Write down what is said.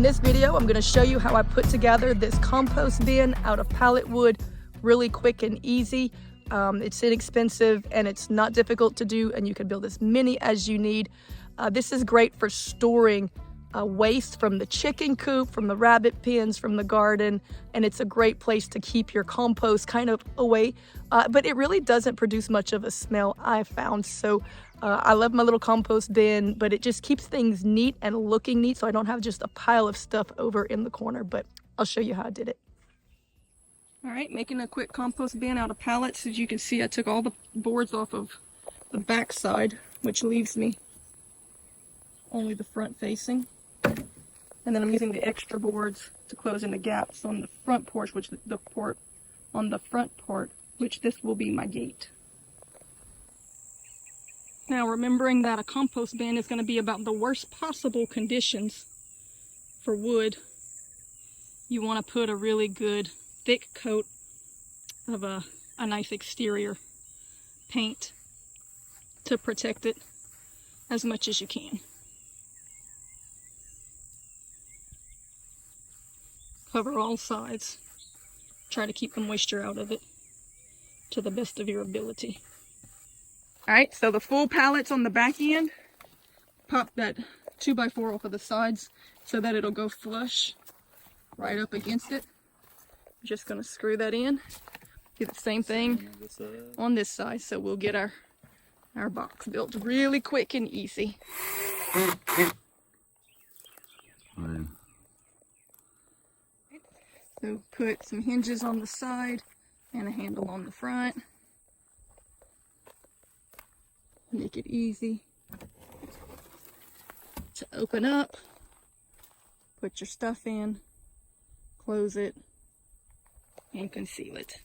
In this video, I'm going to show you how I put together this compost bin out of pallet wood really quick and easy. It's inexpensive and it's not difficult to do, and you can build as many as you need. This is great for storing waste from the chicken coop, from the rabbit pens, from the garden, and it's a great place to keep your compost kind of away. But it really doesn't produce much of a smell, I found. So I love my little compost bin, but it just keeps things neat and looking neat, so I don't have just a pile of stuff over in the corner. But I'll show you how I did it. All right, making a quick compost bin out of pallets. As you can see, I took all the boards off of the back side, which leaves me only the front facing. And then I'm using the extra boards to close in the gaps on the front porch, which this will be my gate. Now, remembering that a compost bin is going to be about the worst possible conditions for wood, you want to put a really good thick coat of a nice exterior paint to protect it as much as you can. Cover all sides. Try to keep the moisture out of it to the best of your ability. Alright, so the full pallets on the back end, pop that 2x4 off of the sides so that it'll go flush right up against it. I'm just going to screw that in. Do the same thing on this side, so we'll get our box built really quick and easy. So put some hinges on the side and a handle on the front. Make it easy to open up, put your stuff in, close it, and conceal it.